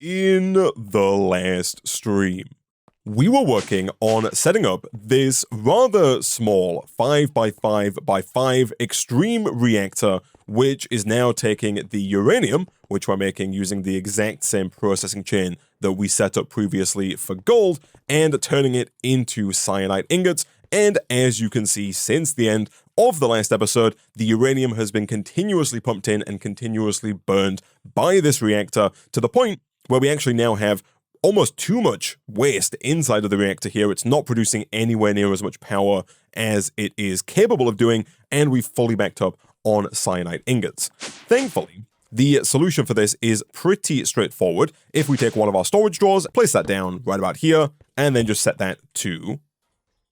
In the last stream, we were working on setting up this rather small 5x5x5 extreme reactor, which is now taking the uranium, which we're making using the exact same processing chain that we set up previously for gold, and turning it into cyanide ingots. And as you can see, since the end of the last episode, the uranium has been continuously pumped in and continuously burned by this reactor to the point where we actually now have almost too much waste inside of the reactor here. It's not producing anywhere near as much power as it is capable of doing, and we've fully backed up on cyanide ingots. Thankfully, the solution for this is pretty straightforward. If we take one of our storage drawers, place that down right about here, and then just set that to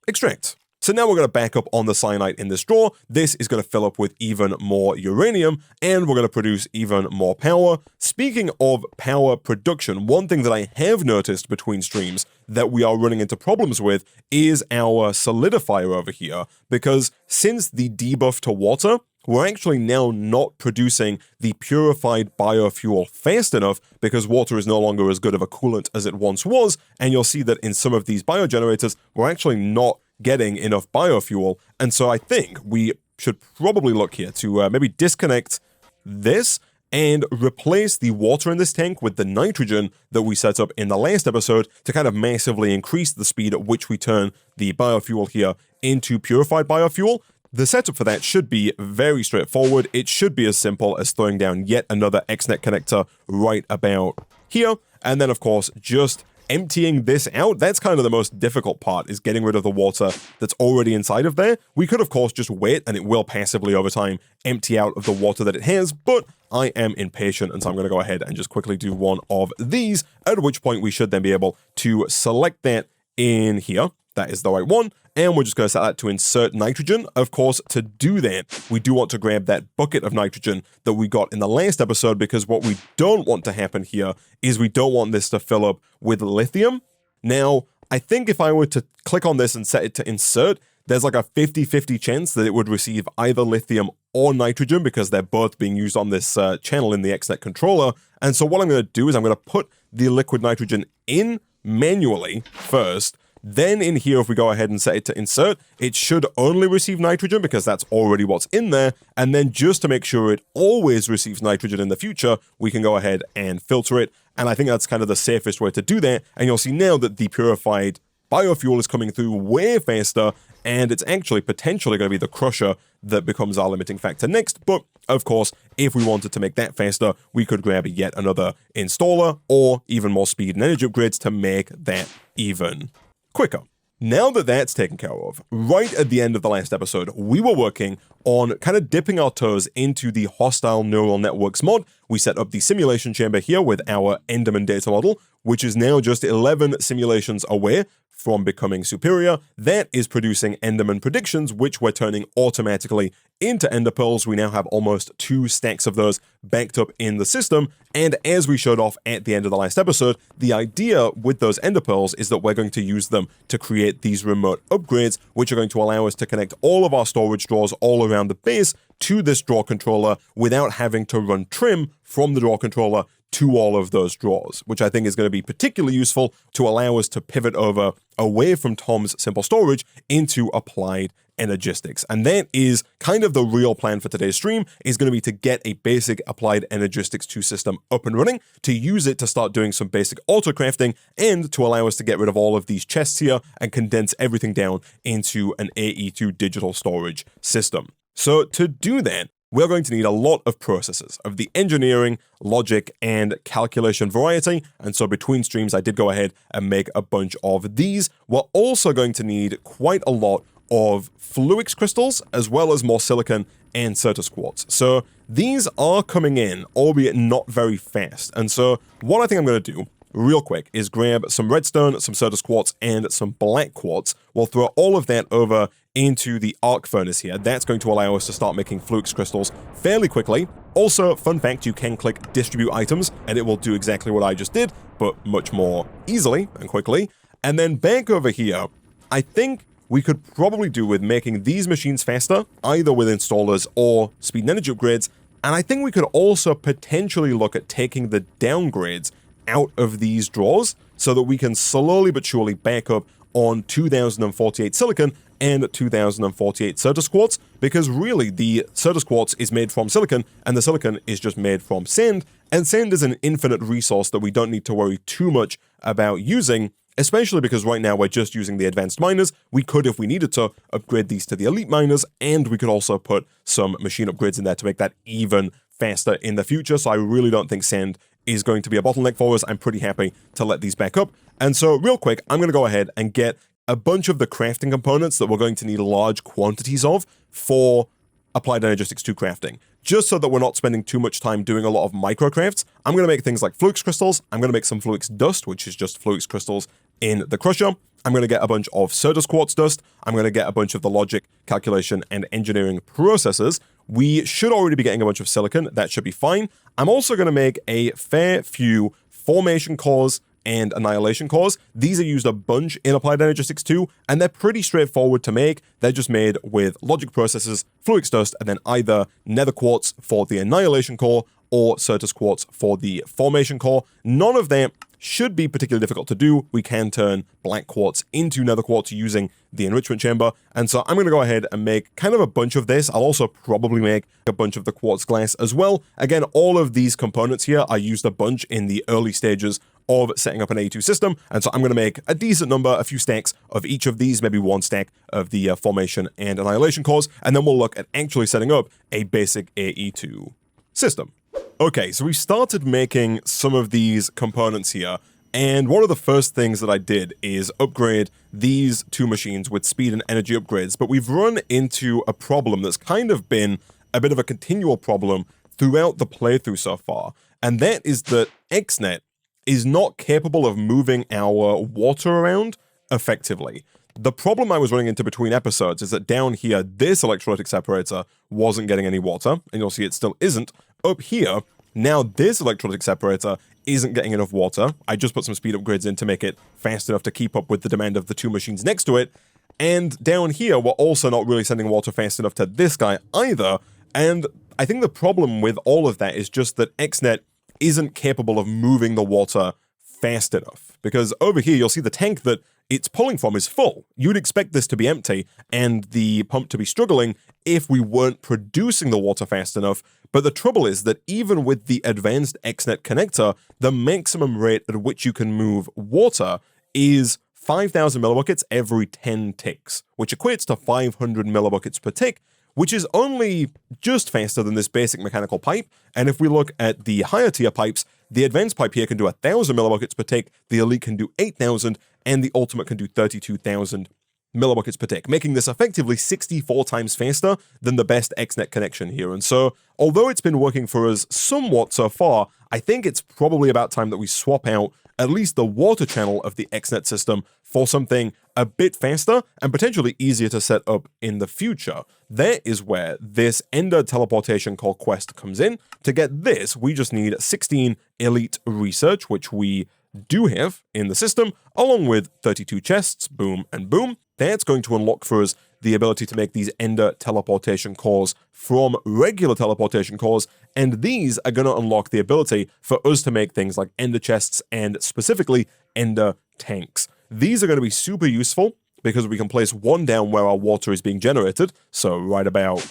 extract. So now we're going to back up on the cyanide in this drawer. This is going to fill up with even more uranium, and we're going to produce even more power. Speaking of power production, one thing that I have noticed between streams that we are running into problems with is our solidifier over here, because since the debuff to water, we're actually now not producing the purified biofuel fast enough because water is no longer as good of a coolant as it once was, and you'll see that in some of these biogenerators, we're actually not getting enough biofuel, and so I think we should probably look here to maybe disconnect this and replace the water in this tank with the nitrogen that we set up in the last episode to kind of massively increase the speed at which we turn the biofuel here into purified biofuel. The setup for that should be very straightforward. It should be as simple as throwing down yet another XNet connector right about here, and then of course just emptying this out. That's kind of the most difficult part, is getting rid of the water that's already inside of there. We could of course just wait, and it will passively over time empty out of the water that it has, but I am impatient, and so I'm going to go ahead and just quickly do one of these, at which point we should then be able to select that in here. That is the right one, and we're just going to set that to insert nitrogen. Of course, to do that, we do want to grab that bucket of nitrogen that we got in the last episode, because what we don't want to happen here is we don't want this to fill up with lithium. Now, I think if I were to click on this and set it to insert, there's like a 50-50 chance that it would receive either lithium or nitrogen, because they're both being used on this channel in the XNet controller. And so what I'm going to do is I'm going to put the liquid nitrogen in manually first. Then in here, if we go ahead and set it to insert, it should only receive nitrogen because that's already what's in there. And then just to make sure it always receives nitrogen in the future, we can go ahead and filter it. And I think that's kind of the safest way to do that. And you'll see now that the purified biofuel is coming through way faster, and it's actually potentially going to be the crusher that becomes our limiting factor next. But of course, if we wanted to make that faster, we could grab yet another installer or even more speed and energy upgrades to make that even quicker. Now that that's taken care of, right at the end of the last episode, we were working on kind of dipping our toes into the hostile neural networks mod. We set up the simulation chamber here with our Enderman data model, which is now just 11 simulations away from becoming superior. That is producing Enderman predictions, which we're turning automatically into Ender Pearls. We now have almost 2 stacks of those backed up in the system. And as we showed off at the end of the last episode, the idea with those Ender Pearls is that we're going to use them to create these remote upgrades, which are going to allow us to connect all of our storage drawers all around the base to this drawer controller without having to run trim from the drawer controller to all of those drawers, which I think is going to be particularly useful to allow us to pivot over away from Tom's simple storage into applied energistics. And that is kind of the real plan for today's stream, is going to be to get a basic applied energistics 2 system up and running, to use it to start doing some basic auto-crafting, and to allow us to get rid of all of these chests here and condense everything down into an AE2 digital storage system. So to do that, we're going to need a lot of processes of the engineering, logic, and calculation variety. And so between streams, I did go ahead and make a bunch of these. We're also going to need quite a lot of Fluix crystals, as well as more silicon and Certus quartz. So these are coming in, albeit not very fast. And so what I think I'm going to do real quick is grab some redstone, some Certus quartz, and some black quartz. We'll throw all of that over into the arc furnace here. That's going to allow us to start making Fluix crystals fairly quickly. Also, fun fact, you can click distribute items and it will do exactly what I just did, but much more easily and quickly. And then back over here, I think we could probably do with making these machines faster, either with installers or speed and energy upgrades. And I think we could also potentially look at taking the downgrades out of these drawers so that we can slowly but surely back up on 2048 silicon and 2048 Certus quartz, because really the Certus quartz is made from silicon and the silicon is just made from sand, and sand is an infinite resource that we don't need to worry too much about using, especially because right now we're just using the advanced miners. We could, if we needed to, upgrade these to the elite miners, and we could also put some machine upgrades in there to make that even faster in the future. So I really don't think sand is going to be a bottleneck for us. I'm pretty happy to let these back up. And so real quick, I'm going to go ahead and get a bunch of the crafting components that we're going to need large quantities of for Applied Energistics 2 crafting. Just so that we're not spending too much time doing a lot of micro crafts, I'm going to make things like Fluix crystals. I'm going to make some Fluix dust, which is just Fluix crystals in the crusher. I'm going to get a bunch of Certus quartz dust. I'm going to get a bunch of the logic, calculation, and engineering processes. We should already be getting a bunch of silicon. That should be fine. I'm also going to make a fair few formation cores and annihilation cores. These are used a bunch in Applied Energistics 2, and they're pretty straightforward to make. They're just made with logic processes, Fluix dust, and then either nether quartz for the annihilation core or Certus quartz for the formation core. None of them should be particularly difficult to do. We can turn black quartz into nether quartz using the enrichment chamber. And so I'm going to go ahead and make kind of a bunch of this. I'll also probably make a bunch of the quartz glass as well. Again, all of these components here are used a bunch in the early stages of setting up an AE2 system. And so I'm going to make a decent number, a few stacks of each of these, maybe one stack of the formation and annihilation cores. And then we'll look at actually setting up a basic AE2 system. Okay, so we started making some of these components here, and one of the first things that I did is upgrade these two machines with speed and energy upgrades, but we've run into a problem that's kind of been a bit of a continual problem throughout the playthrough so far, and that is that XNet is not capable of moving our water around effectively. The problem I was running into between episodes is that down here, this electrolytic separator wasn't getting any water, and you'll see it still isn't. Up here, now this electrolytic separator isn't getting enough water. I just put some speed upgrades in to make it fast enough to keep up with the demand of the two machines next to it. And down here, we're also not really sending water fast enough to this guy either. And I think the problem with all of that is just that XNet isn't capable of moving the water fast enough. Because over here, you'll see the tank that it's pulling from is full. You'd expect this to be empty and the pump to be struggling if we weren't producing the water fast enough. But the trouble is that even with the advanced XNet connector, the maximum rate at which you can move water is 5,000 millibuckets every 10 ticks, which equates to 500 millibuckets per tick, which is only just faster than this basic mechanical pipe. And if we look at the higher tier pipes, the advanced pipe here can do 1,000 millibuckets per tick, the elite can do 8,000, and the ultimate can do 32,000 millibuckets per tick, making this effectively 64 times faster than the best XNet connection here. And so, although it's been working for us somewhat so far, I think it's probably about time that we swap out at least the water channel of the XNet system for something a bit faster and potentially easier to set up in the future. That is where this Ender teleportation core quest comes in. To get this, we just need 16 elite research, which we do have in the system, along with 32 chests, boom and boom. That's going to unlock for us the ability to make these Ender teleportation cores from regular teleportation cores, and these are going to unlock the ability for us to make things like Ender chests and specifically Ender tanks. These are going to be super useful because we can place one down where our water is being generated, so right about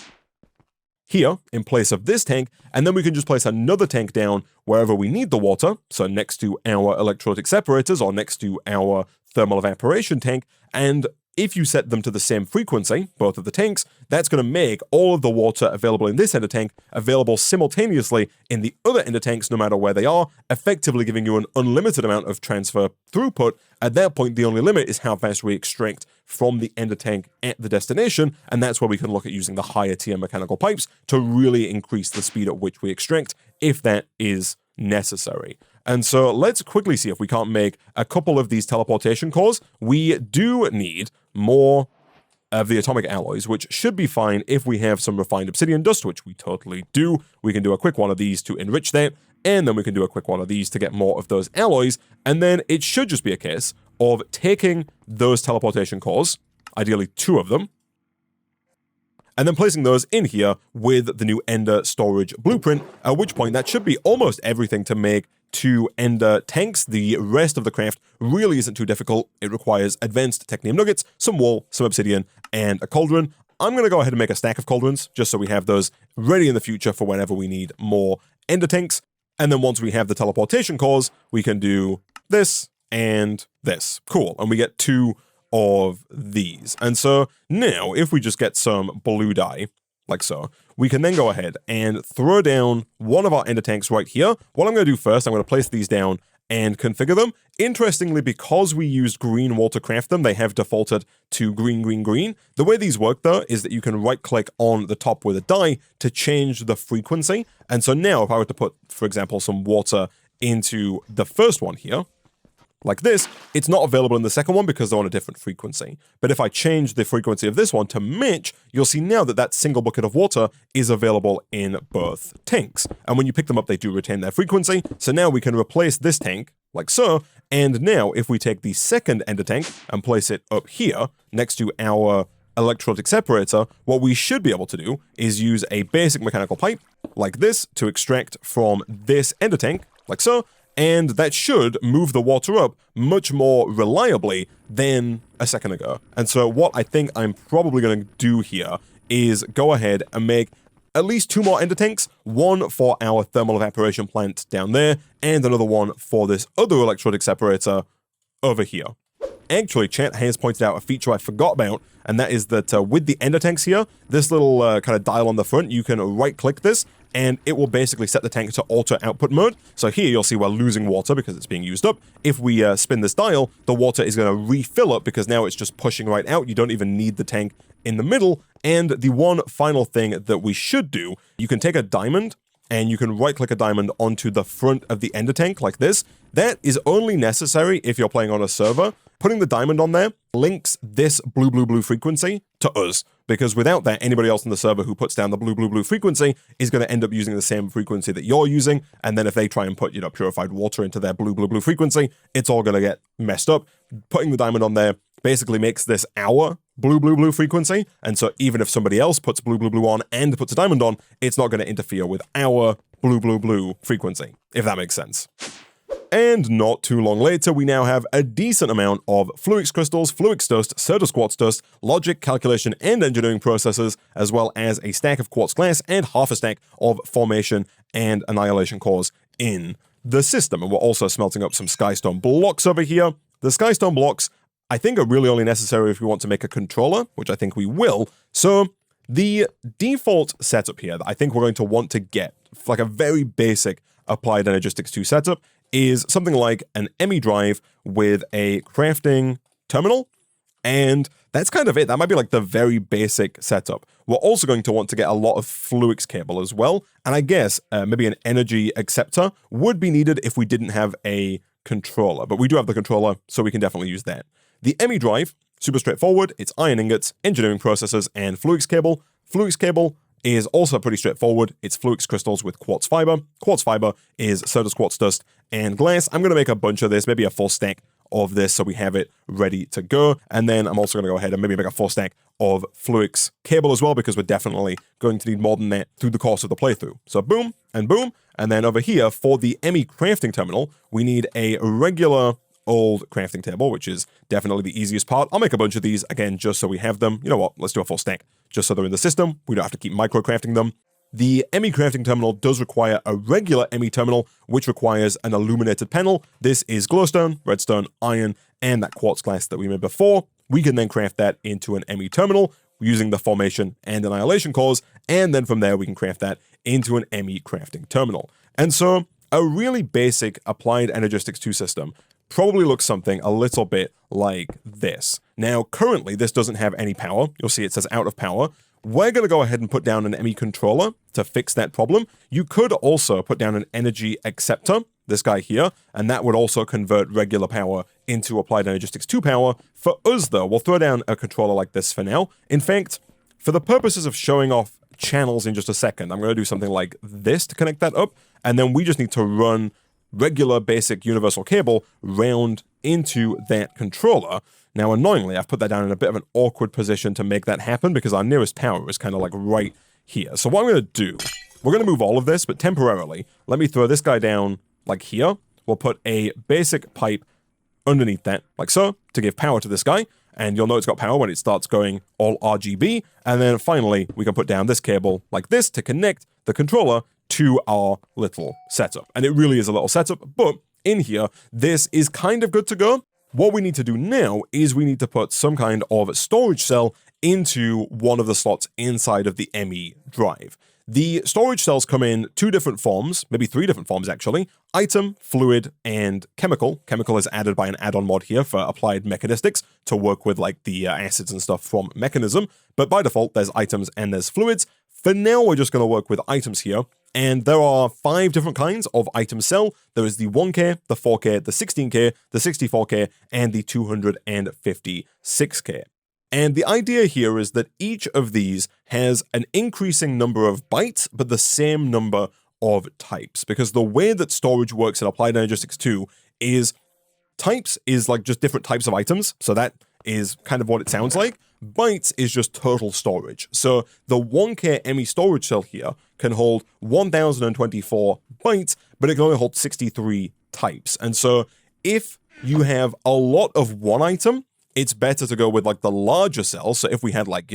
here in place of this tank, and then we can just place another tank down wherever we need the water, so next to our electrolytic separators or next to our thermal evaporation tank, and if you set them to the same frequency, both of the tanks, that's going to make all of the water available in this Ender tank available simultaneously in the other Ender tanks no matter where they are, effectively giving you an unlimited amount of transfer throughput. At that point, the only limit is how fast we extract from the Ender tank at the destination, and that's where we can look at using the higher tier mechanical pipes to really increase the speed at which we extract, if that is necessary. And so let's quickly see if we can't make a couple of these teleportation cores. We do need more of the atomic alloys, which should be fine if we have some refined obsidian dust, which we totally do. We can do a quick one of these to enrich that, and then we can do a quick one of these to get more of those alloys, and then it should just be a case of taking those teleportation cores, ideally 2 of them, and then placing those in here with the new Ender storage blueprint, at which point that should be almost everything to make 2 Ender tanks. The rest of the craft really isn't too difficult. It requires advanced Technium nuggets, some wool, some obsidian, and a cauldron. I'm going to go ahead and make a stack of cauldrons, just so we have those ready in the future for whenever we need more Ender tanks. And then once we have the teleportation cores, we can do this and this. Cool. And we get 2 of these. And so now, if we just get some blue dye, like so, we can then go ahead and throw down one of our Ender tanks right here. What I'm going to do first, I'm going to place these down and configure them. Interestingly, because we used green wool to craft them, they have defaulted to green, green, green. The way these work, though, is that you can right-click on the top with a dye to change the frequency. And so now, if I were to put, for example, some water into the first one here, like this, it's not available in the second one because they're on a different frequency. But if I change the frequency of this one to match, you'll see now that that single bucket of water is available in both tanks. And when you pick them up, they do retain their frequency. So now we can replace this tank, like so. And now if we take the second Ender tank and place it up here next to our electrolytic separator, what we should be able to do is use a basic mechanical pipe like this to extract from this Ender tank, like so. And that should move the water up much more reliably than a second ago. And so what I think I'm probably going to do here is go ahead and make at least 2 more Ender tanks, one for our thermal evaporation plant down there, and another one for this other electrolytic separator over here. Actually, chat has pointed out a feature I forgot about, and that is that with the Ender tanks here, this little kind of dial on the front, you can right-click this, and it will basically set the tank to auto output mode. So here you'll see we're losing water because it's being used up. If we spin this dial, the water is going to refill up because now it's just pushing right out. You don't even need the tank in the middle. And the one final thing that we should do, you can take a diamond and you can right-click a diamond onto the front of the Ender tank like this. That is only necessary if you're playing on a server. Putting the diamond on there links this blue, blue, blue frequency to us, because without that, anybody else in the server who puts down the blue, blue, blue frequency is going to end up using the same frequency that you're using, and then if they try and put, purified water into their blue, blue, blue frequency, it's all going to get messed up. Putting the diamond on there basically makes this our blue, blue, blue frequency, and so even if somebody else puts blue, blue, blue on and puts a diamond on, it's not going to interfere with our blue, blue, blue frequency, if that makes sense. And not too long later, we now have a decent amount of Fluix crystals, Fluix dust, Certus quartz dust, logic, calculation, and engineering processes, as well as a stack of quartz glass and half a stack of formation and annihilation cores in the system. And we're also smelting up some skystone blocks over here. The skystone blocks, I think, are really only necessary if we want to make a controller, which I think we will. So the default setup here that I think we're going to want to get, like a very basic Applied Energistics 2 setup, is something like an ME drive with a crafting terminal, and that's kind of it. That might be like the very basic setup. We're also going to want to get a lot of Fluix cable as well, and I guess maybe an energy acceptor would be needed if we didn't have a controller, but we do have the controller, so we can definitely use that. The ME drive, super straightforward. It's iron ingots, engineering processes, and Fluix cable. Fluix cable is also pretty straightforward. It's Fluix crystals with quartz fiber. Quartz fiber is Certus quartz dust and glass. I'm going to make a bunch of this, maybe a full stack of this so we have it ready to go. And then I'm also going to go ahead and maybe make a full stack of Fluix cable as well, because we're definitely going to need more than that through the course of the playthrough. So boom and boom. And then over here for the ME crafting terminal, we need a regular old crafting table, which is definitely the easiest part. I'll make a bunch of these, again, just so we have them. You know what? Let's do a full stack, just so they're in the system. We don't have to keep micro-crafting them. The ME crafting terminal does require a regular ME terminal, which requires an illuminated panel. This is glowstone, redstone, iron, and that quartz glass that we made before. We can then craft that into an ME terminal using the formation and annihilation cores, and then from there we can craft that into an ME crafting terminal. And so a really basic Applied Energistics 2 system probably looks something a little bit like this. Now, currently, this doesn't have any power. You'll see it says out of power. We're going to go ahead and put down an ME controller to fix that problem. You could also put down an energy acceptor, this guy here, and that would also convert regular power into Applied Energistics 2 power. For us, though, we'll throw down a controller like this for now. In fact, for the purposes of showing off channels in just a second, I'm going to do something like this to connect that up, and then we just need to run regular basic universal cable round into that controller. Now, annoyingly, I've put that down in a bit of an awkward position to make that happen because our nearest power is kind of like right here. So what I'm going to do, we're going to move all of this, but temporarily, let me throw this guy down like here. We'll put a basic pipe underneath that, like so, to give power to this guy. And you'll know it's got power when it starts going all RGB. And then finally, we can put down this cable like this to connect the controller to our little setup. And it really is a little setup, but in here, this is kind of good to go. What we need to do now is we need to put some kind of storage cell into one of the slots inside of the ME drive. The storage cells come in 2 different forms, maybe 3 different forms actually: item, fluid, and chemical. Chemical is added by an add-on mod here for applied mechanistics to work with like the acids and stuff from Mechanism, but by default there's items and there's fluids. For now we're just going to work with items here, and there are 5 different kinds of item cell. There is the 1K, the 4K, the 16K, the 64K, and the 256K. And the idea here is that each of these has an increasing number of bytes, but the same number of types. Because the way that storage works in Applied Energistics 2 is types is like just different types of items. So that is kind of what it sounds like. Bytes is just total storage. So the 1K ME storage cell here can hold 1024 bytes, but it can only hold 63 types. And so if you have a lot of one item, it's better to go with like the larger cell. So if we had like,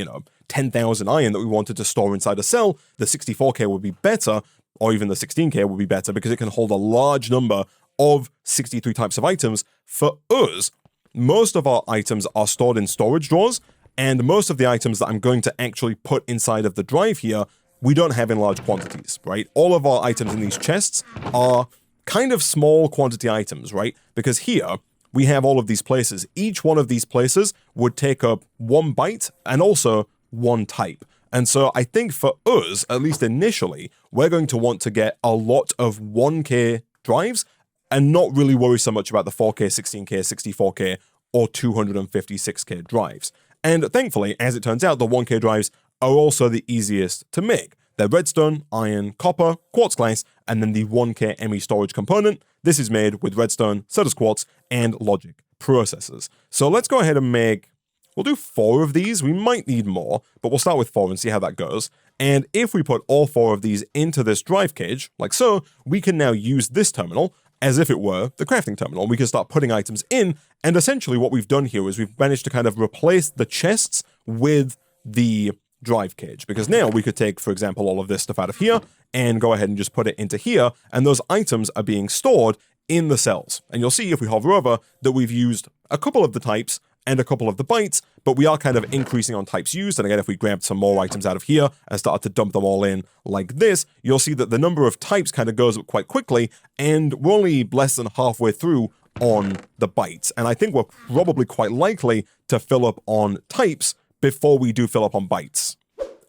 10,000 iron that we wanted to store inside a cell, the 64K would be better, or even the 16K would be better because it can hold a large number of 63 types of items. For us, most of our items are stored in storage drawers, and most of the items that I'm going to actually put inside of the drive here, we don't have in large quantities, right? All of our items in these chests are kind of small quantity items, right? Because here, we have all of these places. Each one of these places would take up 1 byte and also 1 type. And so I think for us, at least initially, we're going to want to get a lot of 1K drives and not really worry so much about the 4K, 16K, 64K, or 256K drives. And thankfully, as it turns out, the 1K drives are also the easiest to make. They're redstone, iron, copper, quartz glass, and then the 1K ME storage component. This is made with redstone, so does quartz, and logic processors. So let's go ahead and we'll do 4 of these. We might need more, but we'll start with 4 and see how that goes. And if we put all 4 of these into this drive cage, like so, we can now use this terminal as if it were the crafting terminal. We can start putting items in, and essentially what we've done here is we've managed to kind of replace the chests with the drive cage, because now we could take, for example, all of this stuff out of here and go ahead and just put it into here, and those items are being stored in the cells. And you'll see if we hover over that we've used a couple of the types and a couple of the bytes, but we are kind of increasing on types used. And again, if we grabbed some more items out of here and started to dump them all in like this, you'll see that the number of types kind of goes up quite quickly, and we're only less than halfway through on the bytes. And I think we're probably quite likely to fill up on types before we do fill up on bytes.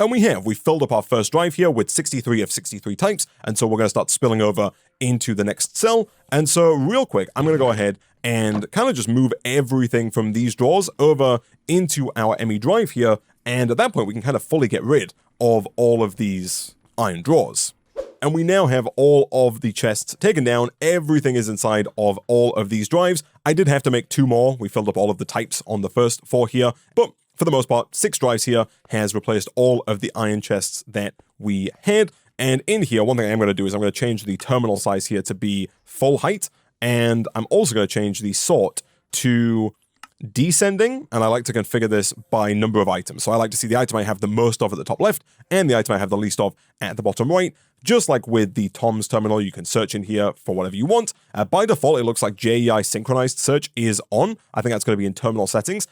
And we filled up our first drive here with 63 of 63 types, and so we're going to start spilling over into the next cell. And so real quick, I'm going to go ahead and kind of just move everything from these drawers over into our ME drive here, and at that point we can kind of fully get rid of all of these iron drawers. And we now have all of the chests taken down. Everything is inside of all of these drives. I did have to make 2 more. We filled up all of the types on the first 4 here, but for the most part, 6 drives here has replaced all of the iron chests that we had. And in here, one thing I'm going to do is I'm going to change the terminal size here to be full height. And I'm also going to change the sort to descending. And I like to configure this by number of items. So I like to see the item I have the most of at the top left and the item I have the least of at the bottom right. Just like with the Tom's terminal, you can search in here for whatever you want. By default, it looks like JEI synchronized search is on. I think that's going to be in terminal settings.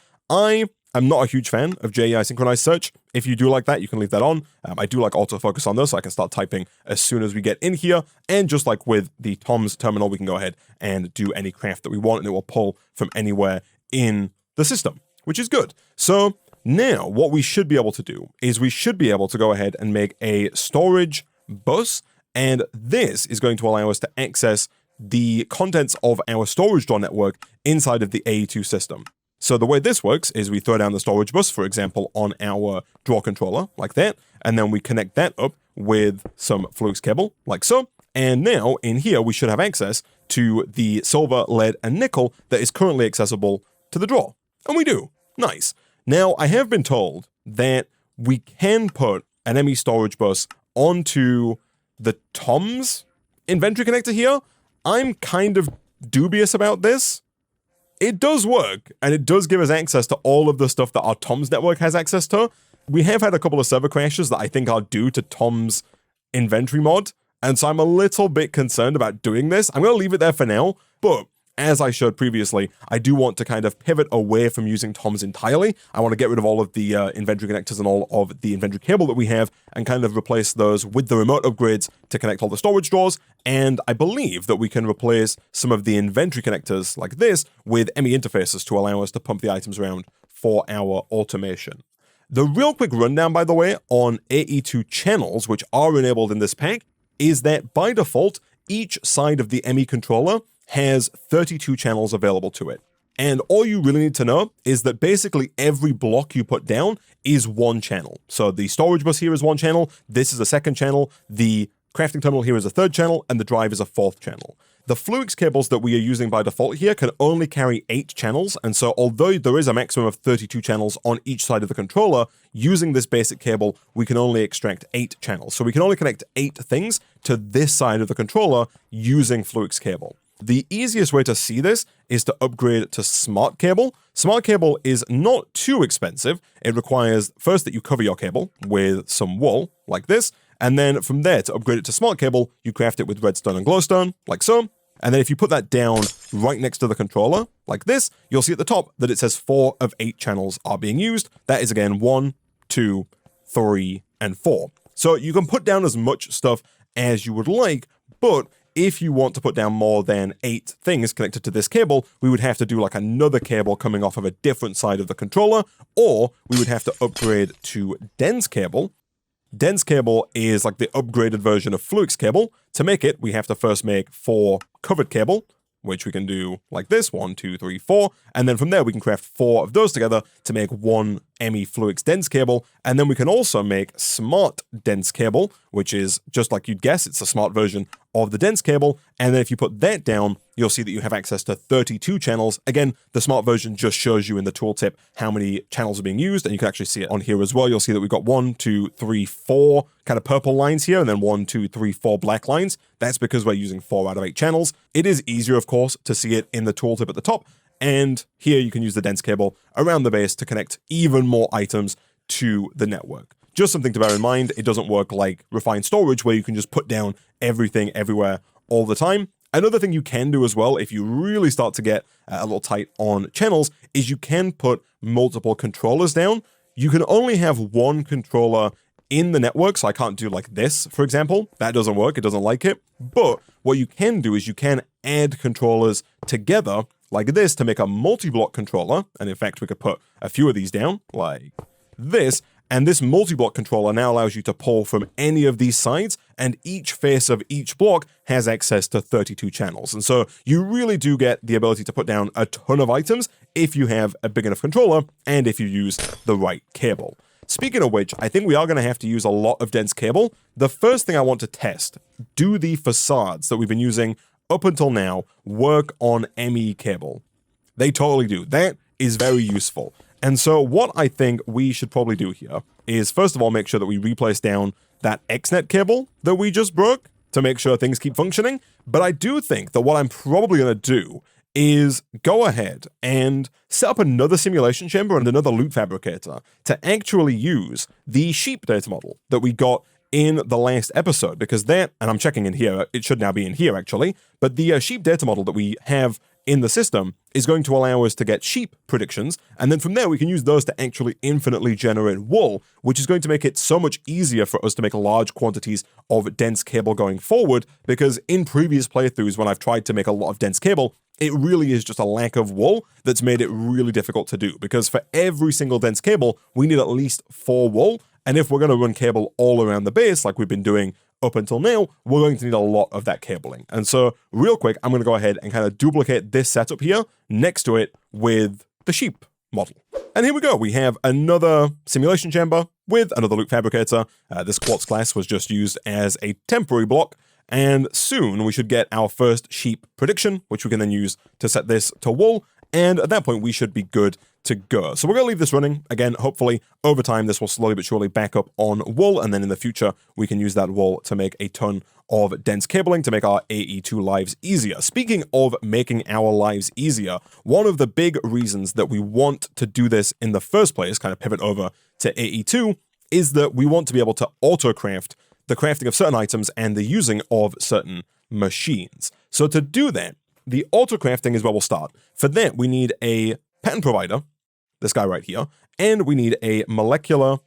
I'm not a huge fan of JEI synchronized search. If you do like that, you can leave that on. I do like autofocus on those, so I can start typing as soon as we get in here. And just like with the Tom's terminal, we can go ahead and do any craft that we want, and it will pull from anywhere in the system, which is good. So now what we should be able to do is we should be able to go ahead and make a storage bus, and this is going to allow us to access the contents of our storage drawer network inside of the AE2 system. So the way this works is we throw down the storage bus, for example, on our drawer controller, like that, and then we connect that up with some flux cable, like so, And now in here, we should have access to the silver, lead, and nickel that is currently accessible to the drawer. And we do. Nice. Now, I have been told that we can put an ME storage bus onto the Tom's inventory connector here. I'm kind of dubious about this. It does work, and it does give us access to all of the stuff that our Tom's network has access to. We have had a couple of server crashes that I think are due to Tom's inventory mod, and so I'm a little bit concerned about doing this. I'm going to leave it there for now, but as I showed previously, I do want to kind of pivot away from using Tom's entirely. I want to get rid of all of the inventory connectors and all of the inventory cable that we have and kind of replace those with the remote upgrades to connect all the storage drawers. And I believe that we can replace some of the inventory connectors like this with ME interfaces to allow us to pump the items around for our automation. The real quick rundown, by the way, on AE2 channels, which are enabled in this pack, is that by default, each side of the ME controller has 32 channels available to it. And all you really need to know is that basically every block you put down is one channel. So the storage bus here is one channel, this is a second channel, the crafting terminal here is a third channel, and the drive is a fourth channel. The Fluix cables that we are using by default here can only carry 8 channels, and so although there is a maximum of 32 channels on each side of the controller, using this basic cable, we can only extract 8 channels. So we can only connect 8 things to this side of the controller using Fluix cable. The easiest way to see this is to upgrade to Smart Cable. Smart Cable is not too expensive. It requires first that you cover your cable with some wool, like this, and then from there to upgrade it to Smart Cable, you craft it with redstone and glowstone, like so. And then if you put that down right next to the controller, like this, you'll see at the top that it says 4 of 8 channels are being used. That is again 1, 2, 3, and 4. So you can put down as much stuff as you would like, but if you want to put down more than 8 things connected to this cable, we would have to do like another cable coming off of a different side of the controller, or we would have to upgrade to Dense Cable. Dense Cable is like the upgraded version of Fluix Cable. To make it, we have to first make 4 covered cable, which we can do like this, 1, 2, 3, 4, and then from there we can craft 4 of those together to make 1 ME Fluix Dense Cable, and then we can also make Smart Dense Cable, which is just like you'd guess, it's a smart version of the Dense Cable, and then if you put that down, you'll see that you have access to 32 channels. Again, the smart version just shows you in the tooltip how many channels are being used, and you can actually see it on here as well. You'll see that we've got 1, 2, 3, 4 kind of purple lines here, and then 1, 2, 3, 4 black lines. That's because we're using 4 out of 8 channels. It is easier, of course, to see it in the tooltip at the top, and here you can use the dense cable around the base to connect even more items to the network. Just something to bear in mind, it doesn't work like refined storage where you can just put down everything everywhere all the time. Another thing you can do as well, if you really start to get a little tight on channels, is you can put multiple controllers down. You can only have one controller in the network, so I can't do like this, for example. That doesn't work, it doesn't like it. But what you can do is you can add controllers together like this to make a multi-block controller. And in fact, we could put a few of these down like this. And this multi-block controller now allows you to pull from any of these sides, and each face of each block has access to 32 channels. And so you really do get the ability to put down a ton of items if you have a big enough controller and if you use the right cable. Speaking of which, I think we are going to have to use a lot of dense cable. The first thing I want to test, do the facades that we've been using up until now work on ME cable? They totally do. That is very useful. And so what I think we should probably do here is, first of all, make sure that we replace down that XNet cable that we just broke to make sure things keep functioning. But I do think that what I'm probably going to do is go ahead and set up another simulation chamber and another loot fabricator to actually use the sheep data model that we got in the last episode, because that, and I'm checking in here, it should now be in here actually, but the sheep data model that we have in the system is going to allow us to get sheep predictions, and then from there we can use those to actually infinitely generate wool, which is going to make it so much easier for us to make large quantities of dense cable going forward, because in previous playthroughs when I've tried to make a lot of dense cable, it really is just a lack of wool that's made it really difficult to do, because for every single dense cable, we need at least 4 wool, and if we're going to run cable all around the base like we've been doing up until now, we're going to need a lot of that cabling. And so real quick, I'm going to go ahead and kind of duplicate this setup here next to it with the sheep model. And here we go. We have another simulation chamber with another loot fabricator. This quartz glass was just used as a temporary block. And soon we should get our first sheep prediction, which we can then use to set this to wool. And at that point, we should be good to go. So we're going to leave this running. Again, hopefully over time, this will slowly but surely back up on wool. And then in the future, we can use that wool to make a ton of dense cabling to make our AE2 lives easier. Speaking of making our lives easier, one of the big reasons that we want to do this in the first place, kind of pivot over to AE2, is that we want to be able to auto-craft the crafting of certain items and the using of certain machines. So to do that, the auto-crafting is where we'll start. For that, we need a pattern provider, this guy right here, and we need a molecular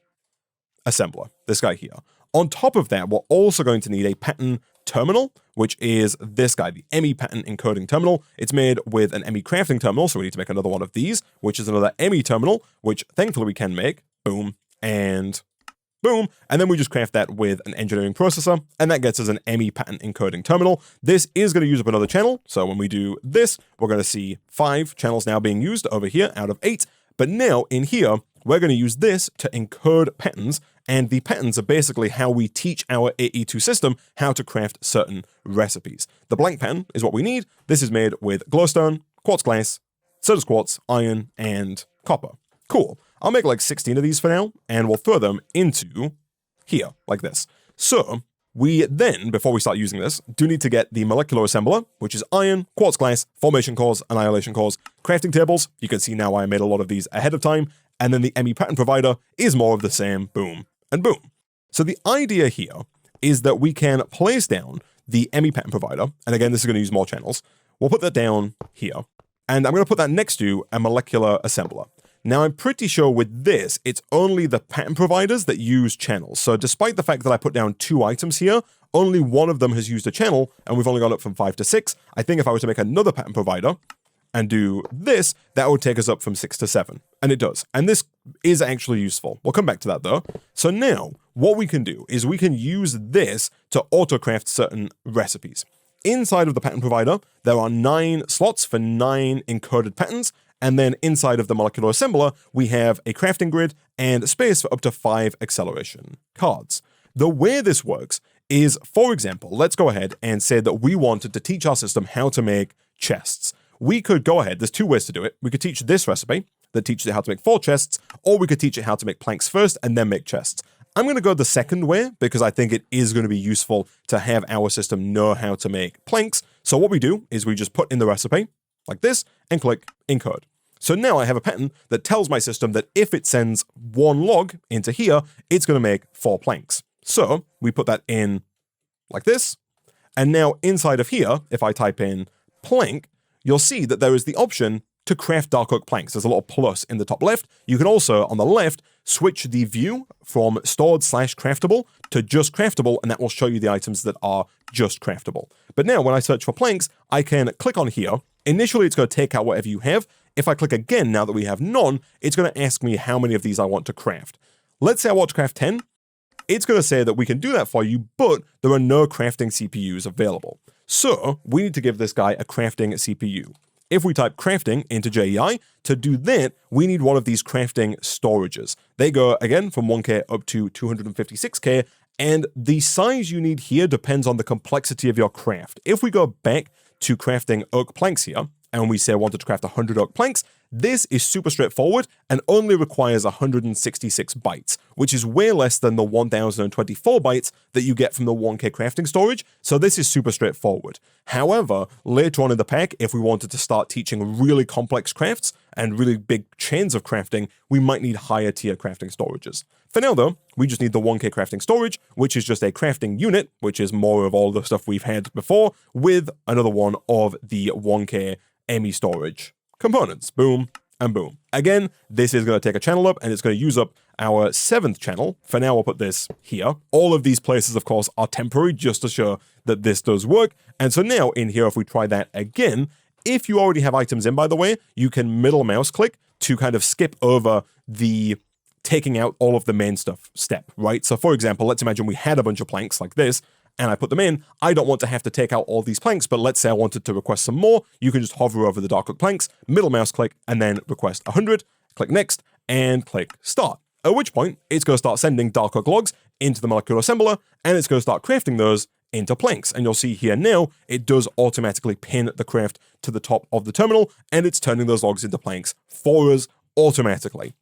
assembler, this guy here. On top of that, we're also going to need a pattern terminal, which is this guy, the ME pattern encoding terminal. It's made with an ME crafting terminal, so we need to make another one of these, which is another ME terminal, which thankfully we can make. Boom, and boom, and then we just craft that with an engineering processor, and that gets us an ME pattern encoding terminal. This is going to use up another channel, so when we do this, we're going to see 5 channels now being used over here out of 8, but now in here, we're going to use this to encode patterns, and the patterns are basically how we teach our AE2 system how to craft certain recipes. The blank pattern is what we need. This is made with glowstone, quartz glass, so does quartz, iron, and copper. Cool. I'll make like 16 of these for now, and we'll throw them into here, like this. So we then, before we start using this, do need to get the molecular assembler, which is iron, quartz glass, formation cores, annihilation cores, crafting tables. You can see now I made a lot of these ahead of time, and then the ME pattern provider is more of the same, boom, and boom. So the idea here is that we can place down the ME pattern provider, and again, this is going to use more channels. We'll put that down here, and I'm going to put that next to a molecular assembler. Now, I'm pretty sure with this, it's only the pattern providers that use channels. So despite the fact that I put down 2 items here, only one of them has used a channel, and we've only gone up from 5 to 6. I think if I were to make another pattern provider and do this, that would take us up from 6 to 7. And it does. And this is actually useful. We'll come back to that though. So now, what we can do is we can use this to auto-craft certain recipes. Inside of the pattern provider, there are 9 slots for 9 encoded patterns. And then inside of the molecular assembler, we have a crafting grid and space for up to 5 acceleration cards. The way this works is, for example, let's go ahead and say that we wanted to teach our system how to make chests. We could go ahead, there's 2 ways to do it. We could teach this recipe that teaches it how to make 4 chests, or we could teach it how to make planks first and then make chests. I'm going to go the second way because I think it is going to be useful to have our system know how to make planks. So what we do is we just put in the recipe like this and click encode. So now I have a pattern that tells my system that if it sends 1 log into here, it's going to make 4 planks. So we put that in like this. And now inside of here, if I type in plank, you'll see that there is the option to craft dark oak planks. There's a little plus in the top left. You can also, on the left, switch the view from stored/craftable to just craftable, and that will show you the items that are just craftable. But now when I search for planks, I can click on here. Initially, it's going to take out whatever you have. If I click again, now that we have none, it's going to ask me how many of these I want to craft. Let's say I want to craft 10. It's going to say that we can do that for you, but there are no crafting CPUs available. So we need to give this guy a crafting CPU. If we type crafting into JEI, to do that, we need one of these crafting storages. They go, again, from 1K up to 256K, and the size you need here depends on the complexity of your craft. If we go back to crafting oak planks here, and we say I wanted to craft 100 oak planks, this is super straightforward and only requires 166 bytes, which is way less than the 1024 bytes that you get from the 1K crafting storage, so this is super straightforward. However, later on in the pack, if we wanted to start teaching really complex crafts and really big chains of crafting, we might need higher tier crafting storages. For now though, we just need the 1K crafting storage, which is just a crafting unit, which is more of all the stuff we've had before, with another one of the 1K ME storage components. Boom and boom. Again, this is going to take a channel up and it's going to use up our 7th channel. For now, I'll put this here. All of these places, of course, are temporary just to show that this does work. And so now in here, if we try that again, if you already have items in, by the way, you can middle mouse click to kind of skip over the taking out all of the main stuff step, right? So for example, let's imagine we had a bunch of planks like this, and I put them in. I don't want to have to take out all these planks, but let's say I wanted to request some more. You can just hover over the dark oak planks, middle mouse click, and then request 100, click next, and click start. At which point, it's going to start sending dark oak logs into the molecular assembler, and it's going to start crafting those into planks. And you'll see here now, it does automatically pin the craft to the top of the terminal, and it's turning those logs into planks for us automatically.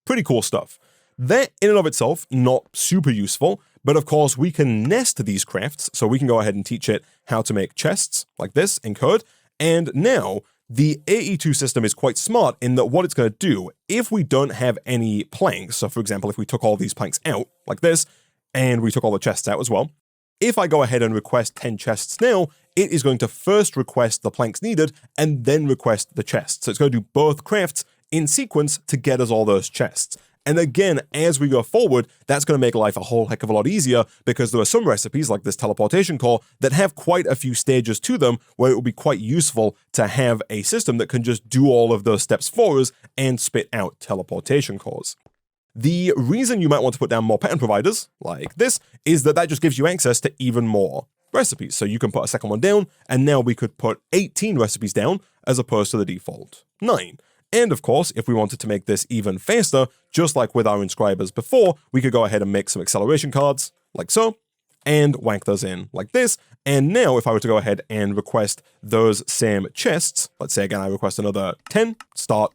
Pretty cool stuff. That in and of itself, not super useful, but of course we can nest these crafts, so we can go ahead and teach it how to make chests like this in code, and now the AE2 system is quite smart in that what it's going to do, if we don't have any planks, so for example, if we took all these planks out like this, and we took all the chests out as well, if I go ahead and request 10 chests now, it is going to first request the planks needed and then request the chests. So it's going to do both crafts in sequence to get us all those chests. And again, as we go forward, that's going to make life a whole heck of a lot easier because there are some recipes like this teleportation core that have quite a few stages to them where it will be quite useful to have a system that can just do all of those steps for us and spit out teleportation cores. The reason you might want to put down more pattern providers like this is that just gives you access to even more recipes. So you can put a second one down, and now we could put 18 recipes down as opposed to the default 9. And of course, if we wanted to make this even faster, just like with our inscribers before, we could go ahead and make some acceleration cards, like so, and wank those in like this. And now if I were to go ahead and request those same chests, let's say again I request another 10, start,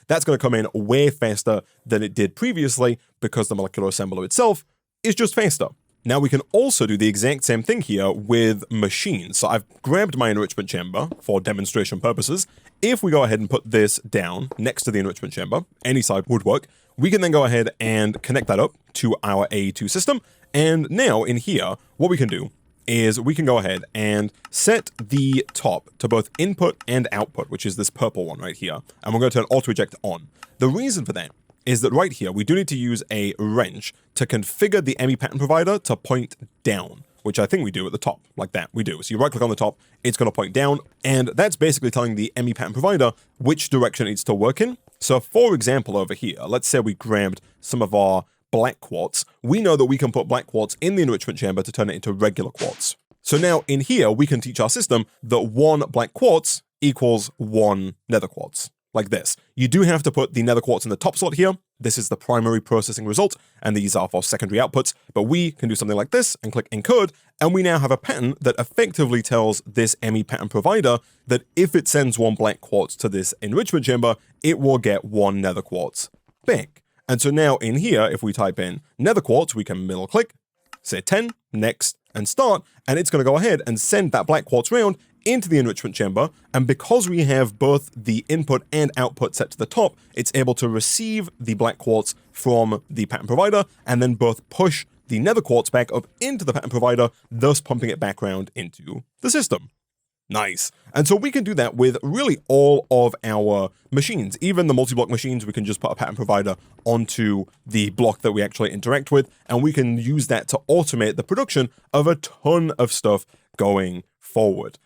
that's going to come in way faster than it did previously because the molecular assembler itself is just faster. Now we can also do the exact same thing here with machines. So I've grabbed my enrichment chamber for demonstration purposes. If we go ahead and put this down next to the enrichment chamber, any side would work, we can then go ahead and connect that up to our AE2 system. And now in here, what we can do is we can go ahead and set the top to both input and output, which is this purple one right here. And we're going to turn auto eject on. The reason for that is that right here, we do need to use a wrench to configure the ME pattern provider to point down, which I think we do at the top, like that, we do. So you right click on the top, it's gonna point down, and that's basically telling the ME pattern provider which direction it needs to work in. So for example, over here, let's say we grabbed some of our black quartz, we know that we can put black quartz in the enrichment chamber to turn it into regular quartz. So now in here, we can teach our system that 1 black quartz equals 1 nether quartz. Like this. You do have to put the nether quartz in the top slot here. This is the primary processing result, and these are for secondary outputs, but we can do something like this and click encode, and we now have a pattern that effectively tells this ME pattern provider that if it sends 1 black quartz to this enrichment chamber, it will get 1 nether quartz back. And so now in here, if we type in nether quartz, we can middle click, say 10, next, and start, and it's going to go ahead and send that black quartz round into the enrichment chamber, and because we have both the input and output set to the top, it's able to receive the black quartz from the pattern provider, and then both push the nether quartz back up into the pattern provider, thus pumping it back around into the system. Nice. And so we can do that with really all of our machines. Even the multi-block machines, we can just put a pattern provider onto the block that we actually interact with, and we can use that to automate the production of a ton of stuff going forward.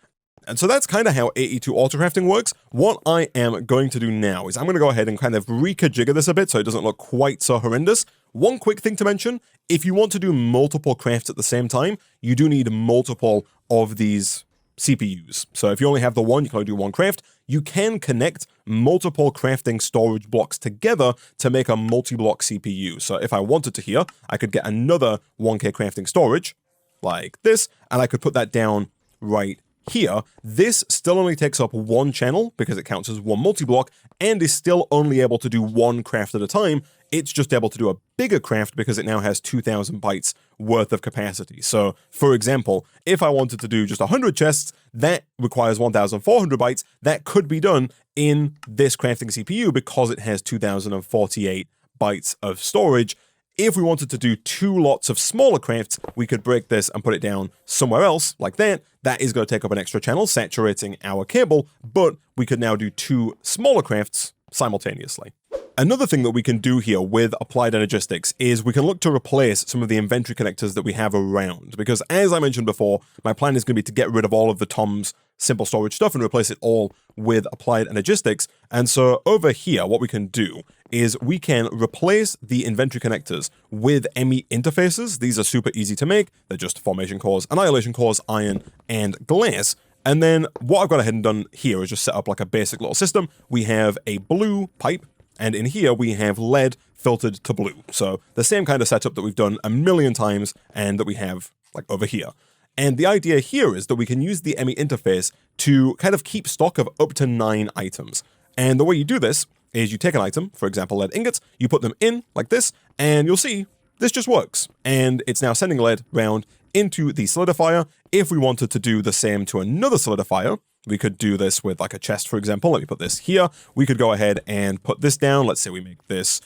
And so that's kind of how AE2 AUTOCRAFTING works. What I am going to do now is I'm going to go ahead and kind of rekajigger this a bit so it doesn't look quite so horrendous. One quick thing to mention, if you want to do multiple crafts at the same time, you do need multiple of these CPUs. So if you only have the one, you can only do one craft. You can connect multiple crafting storage blocks together to make a multi-block CPU. So if I wanted to here, I could get another 1K crafting storage like this, and I could put that down right here. This still only takes up 1 channel because it counts as 1 multi-block and is still only able to do 1 craft at a time. It's just able to do a bigger craft because it now has 2,000 bytes worth of capacity. So for example, if I wanted to do just 100 chests, that requires 1,400 bytes. That could be done in this crafting CPU because it has 2,048 bytes of storage. If we wanted to do 2 lots of smaller crafts, we could break this and put it down somewhere else like that. That is going to take up an extra channel, saturating our cable, but we could now do 2 smaller crafts simultaneously. Another thing that we can do here with applied energistics is we can look to replace some of the inventory connectors that we have around, because as I mentioned before, my plan is going to be to get rid of all of the Tom's simple storage stuff and replace it all with applied energistics. And so over here, what we can do is we can replace the inventory connectors with ME interfaces. These are super easy to make. They're just formation cores, annihilation cores, iron, and glass. And then what I've got ahead and done here is just set up like a basic little system. We have a blue pipe, and in here we have lead filtered to blue. So the same kind of setup that we've done a million times and that we have like over here. And the idea here is that we can use the ME interface to kind of keep stock of up to 9 items. And the way you do this is you take an item, for example, lead ingots, you put them in like this, and you'll see this just works. And it's now sending lead round into the solidifier. If we wanted to do the same to another solidifier, we could do this with like a chest, for example. Let me put this here. We could go ahead and put this down. Let's say we make this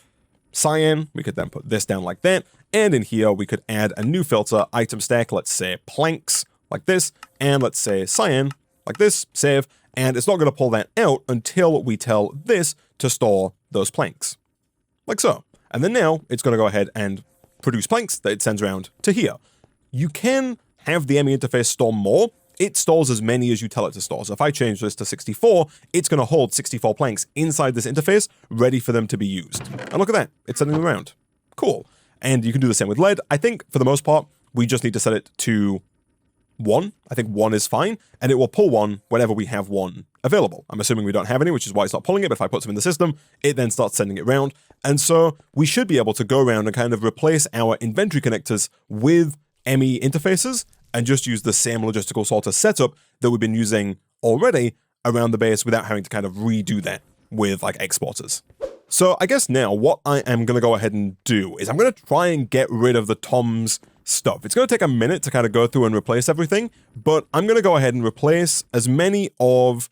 cyan. We could then put this down like that. And in here, we could add a new filter, item stack, let's say planks like this, and let's say cyan like this, save. And it's not going to pull that out until we tell this to store those planks, like so. And then now it's going to go ahead and produce planks that it sends around to here. You can have the ME interface store more. It stores as many as you tell it to store. So if I change this to 64, it's going to hold 64 planks inside this interface, ready for them to be used. And look at that. It's sending them around. Cool. And you can do the same with lead. I think, for the most part, we just need to set it to 1. I think 1 is fine, and it will pull 1 whenever we have 1 available. I'm assuming we don't have any, which is why it's not pulling it, but if I put some in the system, it then starts sending it around. And so we should be able to go around and kind of replace our inventory connectors with ME interfaces and just use the same logistical sorter setup that we've been using already around the base without having to kind of redo that with like exporters. So I guess now what I am going to go ahead and do is I'm going to try and get rid of the Tom's stuff. It's going to take a minute to kind of go through and replace everything, but I'm going to go ahead and replace as many of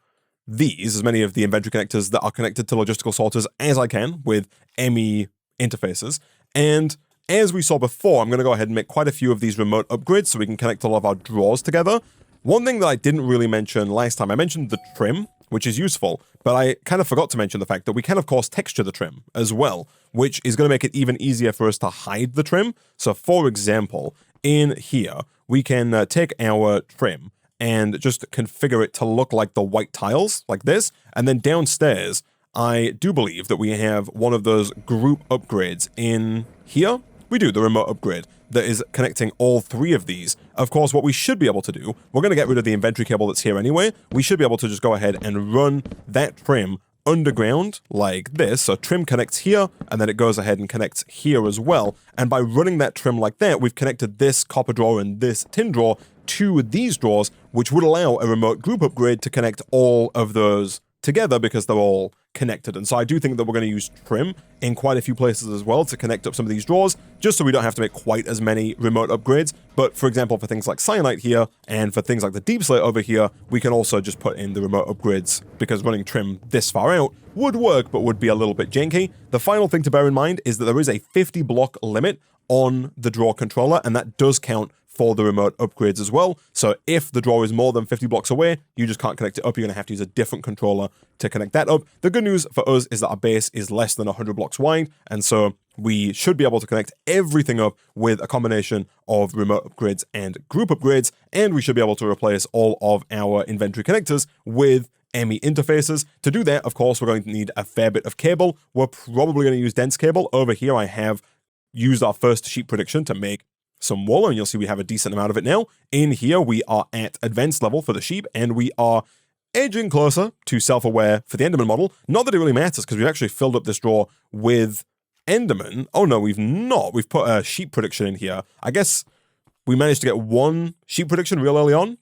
these, as many of the inventory connectors that are connected to logistical sorters as I can with ME interfaces. And as we saw before, I'm going to go ahead and make quite a few of these remote upgrades so we can connect all of our drawers together. One thing that I didn't really mention last time, I mentioned the trim, which is useful, but I kind of forgot to mention the fact that we can, of course, texture the trim as well, which is going to make it even easier for us to hide the trim. So, for example, in here, we can take our trim and just configure it to look like the white tiles, like this, and then downstairs, I do believe that we have one of those group upgrades in here. We do, the remote upgrade that is connecting all 3 of these. Of course, what we should be able to do, we're going to get rid of the inventory cable that's here anyway. We should be able to just go ahead and run that trim underground like this. So trim connects here, and then it goes ahead and connects here as well. And by running that trim like that, we've connected this copper drawer and this tin drawer to these drawers, which would allow a remote group upgrade to connect all of those together because they're all connected. And so I do think that we're going to use trim in quite a few places as well to connect up some of these drawers, just so we don't have to make quite as many remote upgrades. But for example, for things like cyanite here, and for things like the deep slate over here, we can also just put in the remote upgrades, because running trim this far out would work, but would be a little bit janky. The final thing to bear in mind is that there is a 50 block limit on the drawer controller, and that does count for the remote upgrades as well. So if the drawer is more than 50 blocks away, you just can't connect it up. You're going to have to use a different controller to connect that up. The good news for us is that our base is less than 100 blocks wide, and so we should be able to connect everything up with a combination of remote upgrades and group upgrades, and we should be able to replace all of our inventory connectors with ME interfaces. To do that, of course, we're going to need a fair bit of cable. We're probably going to use dense cable. Over here, I have used our first sheet prediction to make some wool, and you'll see we have a decent amount of it now. In here, we are at advanced level for the sheep, and we are edging closer to self-aware for the Enderman model. Not that it really matters, because we've actually filled up this drawer with Enderman. Oh no, we've not. We've put a sheep prediction in here. I guess we managed to get 1 sheep prediction real early on.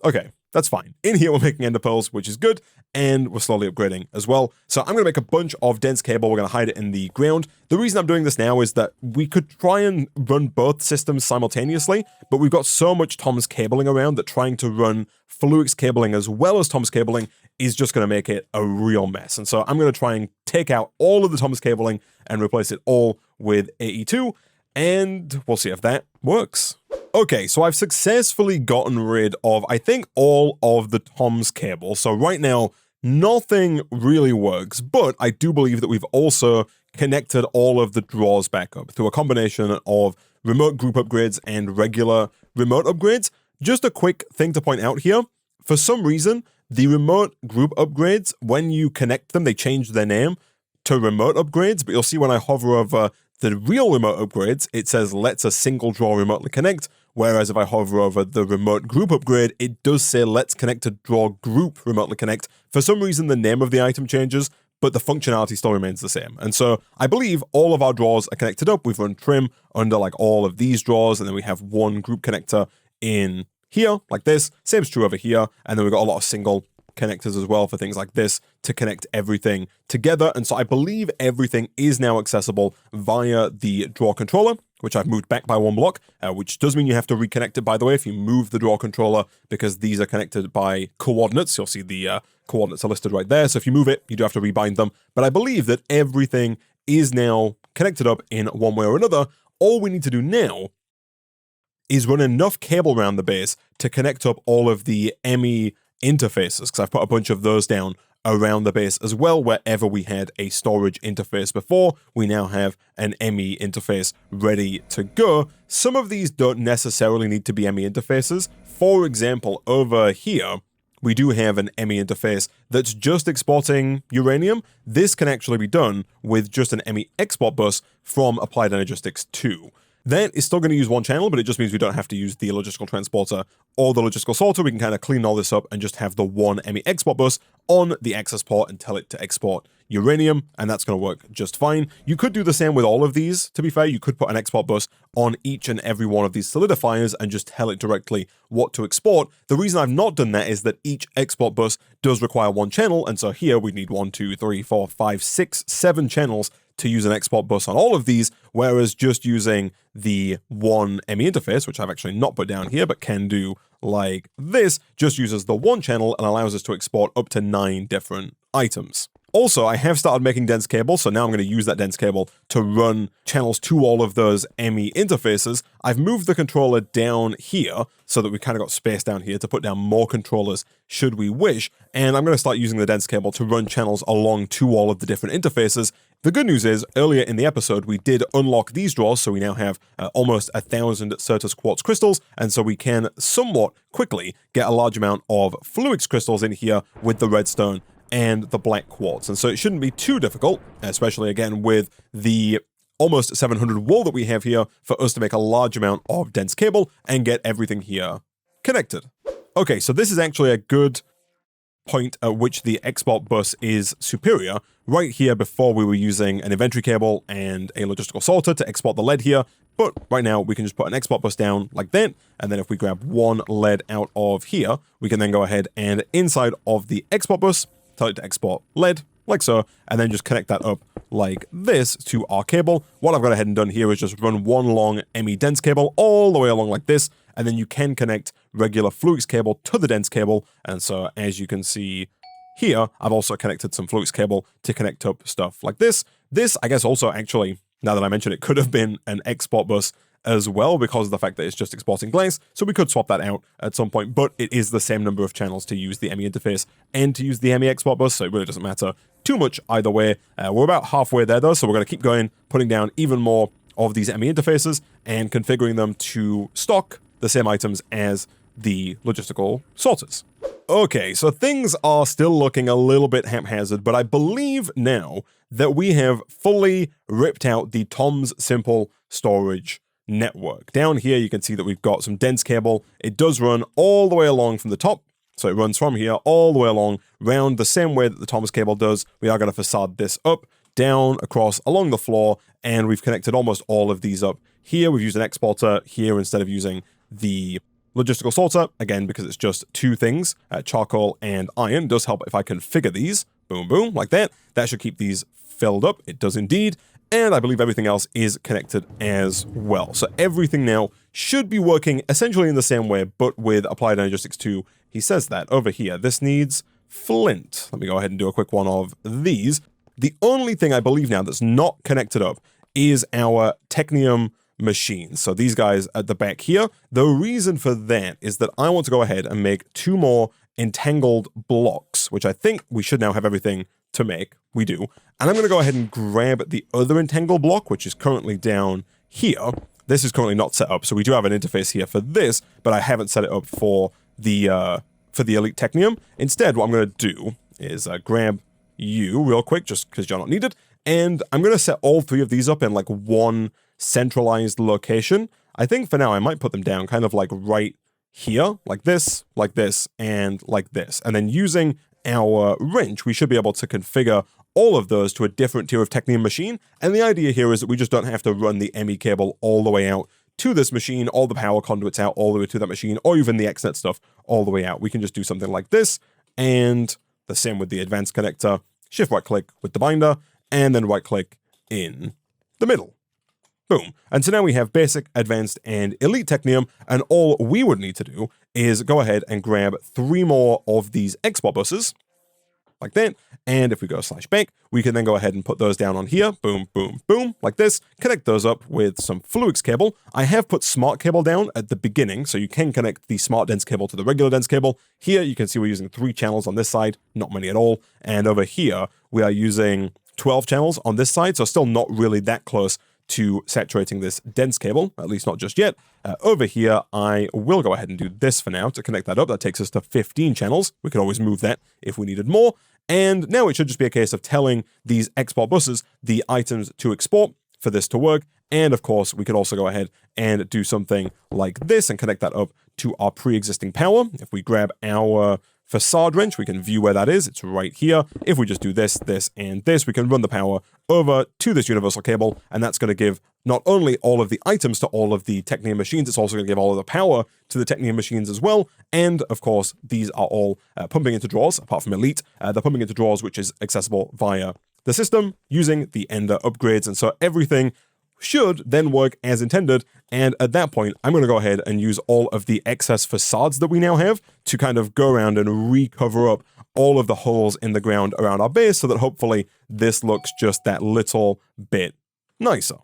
Okay, that's fine. In here, we're making ender pearls, which is good, and we're slowly upgrading as well. So I'm going to make a bunch of dense cable. We're going to hide it in the ground. The reason I'm doing this now is that we could try and run both systems simultaneously, but we've got so much Tom's cabling around that trying to run Fluix cabling as well as Tom's cabling is just going to make it a real mess. And so I'm going to try and take out all of the Tom's cabling and replace it all with AE2, and we'll see if that works. Okay, so I've successfully gotten rid of, I think, all of the Tom's cable. So right now, nothing really works, but I do believe that we've also connected all of the drawers back up through a combination of remote group upgrades and regular remote upgrades. Just a quick thing to point out here. For some reason, the remote group upgrades, when you connect them, they change their name to remote upgrades, but you'll see when I hover over the real remote upgrades, it says let's a single drawer remotely connect, whereas if I hover over the remote group upgrade, it does say let's connect a drawer group remotely connect. For some reason, the name of the item changes, but the functionality still remains the same. And so I believe all of our drawers are connected up. We've run trim under like all of these drawers, and then we have one group connector in here like this. Same's true over here. And then we've got a lot of single connectors as well for things like this to connect everything together. And so I believe everything is now accessible via the drawer controller, which I've moved back by one block, which does mean you have to reconnect it, by the way, if you move the drawer controller, because these are connected by coordinates. You'll see the coordinates are listed right there. So if you move it, you do have to rebind them. But I believe that everything is now connected up in one way or another. All we need to do now is run enough cable around the base to connect up all of the ME interfaces, because I've put a bunch of those down around the base as well. Wherever we had a storage interface before, we now have an ME interface ready to go. Some of these don't necessarily need to be ME interfaces. For example, over here, we do have an ME interface that's just exporting uranium. This can actually be done with just an ME export bus from Applied Energistics 2. That is still going to use one channel, but it just means we don't have to use the logistical transporter or the logistical sorter. We can kind of clean all this up and just have the one ME export bus on the access port and tell it to export uranium, and that's going to work just fine. You could do the same with all of these, to be fair. You could put an export bus on each and every one of these solidifiers and just tell it directly what to export. The reason I've not done that is that each export bus does require one channel, and so here we need 1, 2, 3, 4, 5, 6, 7 channels to use an export bus on all of these, whereas just using the one ME interface, which I've actually not put down here, but can do like this, just uses the one channel and allows us to export up to 9 different items. Also, I have started making dense cable, so now I'm going to use that dense cable to run channels to all of those ME interfaces. I've moved the controller down here so that we kind of got space down here to put down more controllers should we wish, and I'm going to start using the dense cable to run channels along to all of the different interfaces. The good news is, earlier in the episode, we did unlock these drawers, so we now have almost 1,000 Certus quartz crystals, and so we can somewhat quickly get a large amount of fluix crystals in here with the redstone and the black quartz. And so it shouldn't be too difficult, especially again with the almost 700 wool that we have here, for us to make a large amount of dense cable and get everything here connected. Okay, so this is actually a good point at which the export bus is superior. Right here, before we were using an inventory cable and a logistical sorter to export the lead here, but right now we can just put an export bus down like that, and then if we grab one lead out of here, we can then go ahead and inside of the export bus, tell it to export lead, like so, and then just connect that up like this to our cable. What I've gone ahead and done here is just run one long ME dense cable all the way along like this, and then you can connect regular fluix cable to the dense cable. And so as you can see here, I've also connected some fluix cable to connect up stuff like this. This, I guess, also actually, now that I mention it, could have been an export bus as well, because of the fact that it's just exporting glass, so we could swap that out at some point, but it is the same number of channels to use the ME interface and to use the ME export bus, so it really doesn't matter too much either way. We're about halfway there though, so we're going to keep going, putting down even more of these ME interfaces and configuring them to stock the same items as the logistical sorters. Okay, so things are still looking a little bit haphazard, but I believe now that we have fully ripped out the Tom's Simple storage network. Down here, you can see that we've got some dense cable. It does run all the way along from the top. So it runs from here all the way along, round the same way that the Tom's cable does. We are going to facade this up, down, across, along the floor, and we've connected almost all of these up. Here, we've used an exporter here instead of using the logistical sorter, again, because it's just 2 things, charcoal and iron. It does help if I configure these, boom, boom, like that. That should keep these filled up. It does indeed. And I believe everything else is connected as well. So everything now should be working essentially in the same way, but with Applied Energistics 2. He says that over here. This needs flint. Let me go ahead and do a quick one of these. The only thing I believe now that's not connected up is our Technium machines. So these guys at the back here. The reason for that is that I want to go ahead and make 2 more entangled blocks, which I think we should now have everything to make. We do. And I'm going to go ahead and grab the other entangled block, which is currently down here. This is currently not set up, so we do have an interface here for this, but I haven't set it up for the Elite Technium. Instead, what I'm going to do is grab you real quick, just because you're not needed, and I'm going to set all 3 of these up in like one centralized location. I think for now I might put them down kind of like right here, like this, and like this. And then using our wrench, we should be able to configure all of those to a different tier of Technium machine. And the idea here is that we just don't have to run the ME cable all the way out to this machine, all the power conduits out all the way to that machine, or even the XNet stuff all the way out. We can just do something like this, and the same with the advanced connector. Shift right click with the binder, and then right click in the middle. Boom. And so now we have basic, advanced, and elite Technium, and all we would need to do is go ahead and grab 3 more of these export buses, like that, and if we go /back, we can then go ahead and put those down on here, boom, boom, boom, like this, connect those up with some Fluix cable. I have put smart cable down at the beginning, so you can connect the smart dense cable to the regular dense cable. Here, you can see we're using 3 channels on this side, not many at all, and over here, we are using 12 channels on this side, so still not really that close to saturating this dense cable, at least not just yet. Over here, I will go ahead and do this for now to connect that up. That takes us to 15 channels. We could always move that if we needed more. And now it should just be a case of telling these export buses the items to export for this to work. And of course, we could also go ahead and do something like this and connect that up to our pre-existing power. If we grab our facade wrench, we can view where that is. It's right here. If we just do this, this, and this, we can run the power over to this universal cable, and that's going to give not only all of the items to all of the Technium machines, it's also going to give all of the power to the Technium machines as well. And of course, these are all pumping into drawers, apart from Elite. They're pumping into drawers, which is accessible via the system using the Ender upgrades. And so everything should then work as intended, and at that point, I'm going to go ahead and use all of the excess facades that we now have to kind of go around and recover up all of the holes in the ground around our base so that hopefully this looks just that little bit nicer.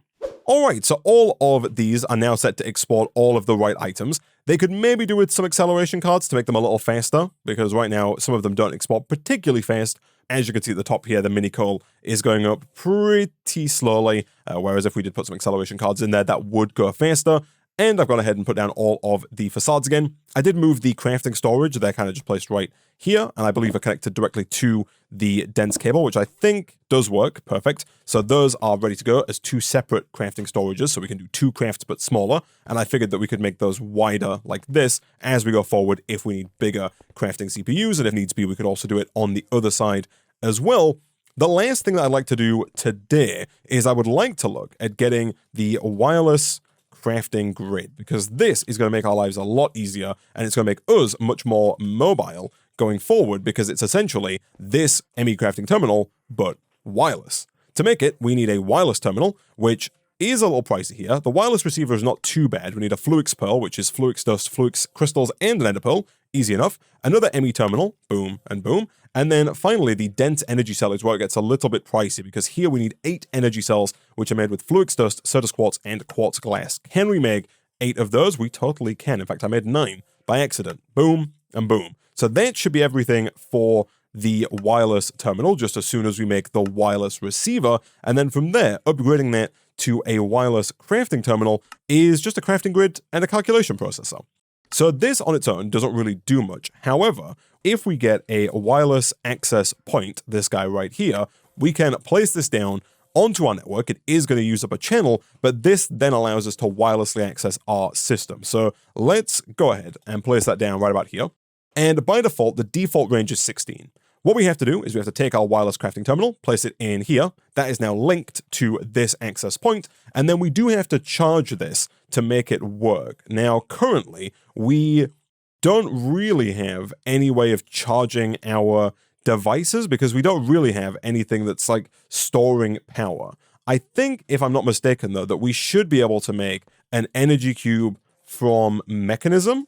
Alright, so all of these are now set to export all of the right items. They could maybe do with some acceleration cards to make them a little faster, because right now some of them don't export particularly fast. As you can see at the top here, the mini coal is going up pretty slowly, whereas if we did put some acceleration cards in there, that would go faster. And I've gone ahead and put down all of the facades again. I did move the crafting storage. They're kind of just placed right here, and I believe are connected directly to the dense cable, which I think does work perfect. So those are ready to go as 2 separate crafting storages, so we can do 2 crafts but smaller, and I figured that we could make those wider like this as we go forward if we need bigger crafting CPUs, and if needs be, we could also do it on the other side as well. The last thing that I'd like to do today is I would like to look at getting the wireless crafting grid, because this is going to make our lives a lot easier, and it's going to make us much more mobile going forward, because it's essentially this ME crafting terminal, but wireless. To make it, we need a wireless terminal, which is a little pricey here. The wireless receiver is not too bad. We need a Fluix pearl, which is Fluix dust, Fluix crystals, and an ender pearl. Easy enough. Another ME terminal, boom and boom. And then finally, the dense energy cell is where it gets a little bit pricey, because here we need 8 energy cells, which are made with Fluix dust, Certus quartz, and quartz glass. Can we make 8 of those? We totally can. In fact, I made 9 by accident. Boom and boom. So that should be everything for the wireless terminal, just as soon as we make the wireless receiver. And then from there, upgrading that to a wireless crafting terminal is just a crafting grid and a calculation processor. So this on its own doesn't really do much. However, if we get a wireless access point, this guy right here, we can place this down onto our network. It is going to use up a channel, but this then allows us to wirelessly access our system. So let's go ahead and place that down right about here. And by default, the default range is 16. What we have to do is we have to take our wireless crafting terminal, place it in here. That is now linked to this access point, and then we do have to charge this to make it work. Now, currently, we don't really have any way of charging our devices because we don't really have anything that's like storing power. I think, if I'm not mistaken, though, that we should be able to make an energy cube from Mechanism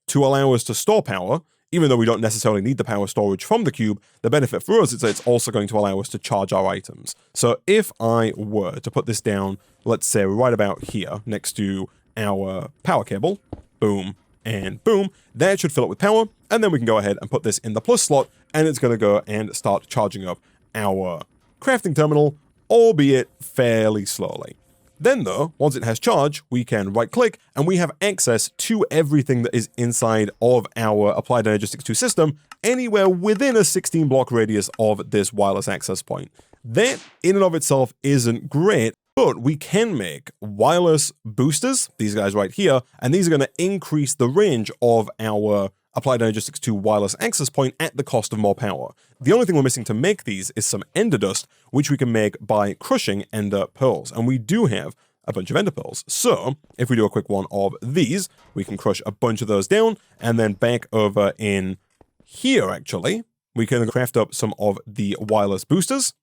to allow us to store power. Even though we don't necessarily need the power storage from the cube, the benefit for us is that it's also going to allow us to charge our items. So if I were to put this down, let's say right about here, next to our power cable, boom and boom, that should fill it with power, and then we can go ahead and put this in the plus slot, and it's going to go and start charging up our crafting terminal, albeit fairly slowly. Then though, once it has charge, we can right click and we have access to everything that is inside of our Applied Energistics 2 system, anywhere within a 16 block radius of this wireless access point. That in and of itself isn't great, but we can make wireless boosters, these guys right here, and these are going to increase the range of our applied energistics to wireless access point at the cost of more power. The only thing we're missing to make these is some ender dust, which we can make by crushing ender pearls. And we do have a bunch of ender pearls. So if we do a quick one of these, we can crush a bunch of those down, and then back over in here, actually, we can craft up some of the wireless boosters,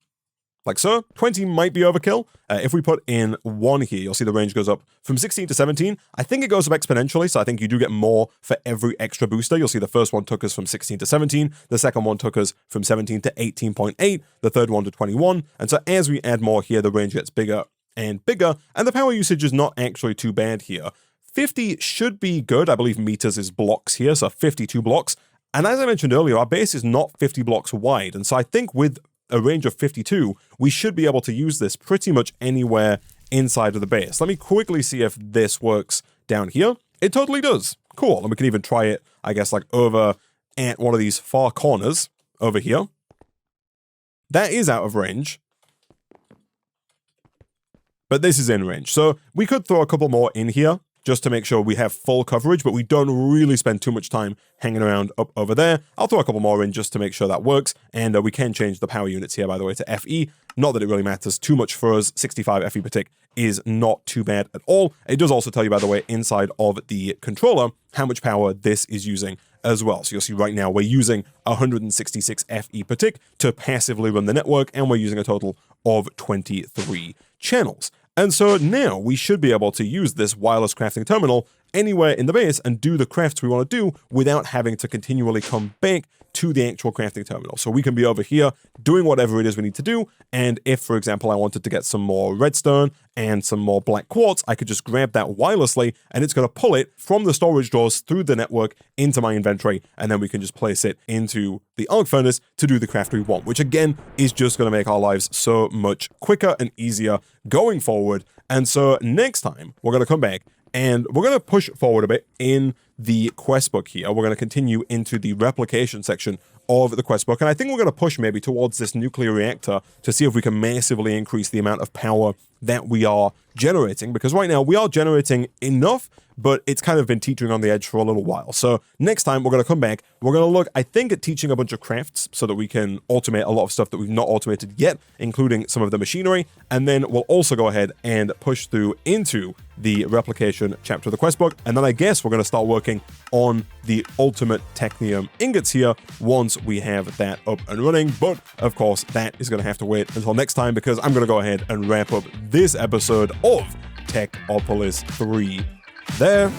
like so. 20 might be overkill. If we put in 1 here, you'll see the range goes up from 16 to 17. I think it goes up exponentially, so I think you do get more for every extra booster. You'll see the first one took us from 16 to 17. The second one took us from 17 to 18.8. The third one to 21. And so as we add more here, the range gets bigger and bigger, and the power usage is not actually too bad here. 50 should be good. I believe meters is blocks here, so 52 blocks. And as I mentioned earlier, our base is not 50 blocks wide, and so I think with a range of 52, we should be able to use this pretty much anywhere inside of the base. Let me quickly see if this works down here. It totally does. Cool. And we can even try it, I guess, like over at one of these far corners over here. That is out of range, but this is in range. So we could throw a couple more in here just to make sure we have full coverage, but we don't really spend too much time hanging around up over there. I'll throw a couple more in just to make sure that works, and we can change the power units here, by the way, to FE. Not that it really matters too much for us. 65 FE per tick is not too bad at all. It does also tell you, by the way, inside of the controller, how much power this is using as well. So you'll see right now we're using 166 FE per tick to passively run the network, and we're using a total of 23 channels. And so now we should be able to use this wireless crafting terminal anywhere in the base and do the crafts we want to do without having to continually come back to the actual crafting terminal. So we can be over here doing whatever it is we need to do. And if, for example, I wanted to get some more redstone and some more black quartz, I could just grab that wirelessly, and it's going to pull it from the storage drawers through the network into my inventory. And then we can just place it into the arc furnace to do the craft we want, which again is just going to make our lives so much quicker and easier going forward. And so next time we're going to come back and we're going to push forward a bit in the quest book here. We're going to continue into the replication section of the quest book, and I think we're going to push maybe towards this nuclear reactor to see if we can massively increase the amount of power that we are generating, because right now we are generating enough, but it's kind of been teetering on the edge for a little while. So next time we're going to come back, we're going to look, I think, at teaching a bunch of crafts so that we can automate a lot of stuff that we've not automated yet, including some of the machinery, and then we'll also go ahead and push through into the replication chapter of the quest book, and then I guess we're going to start working on the ultimate Technium Ingots here once we have that up and running. But of course, that is going to have to wait until next time, because I'm going to go ahead and wrap up this episode of Techopolis 3 there.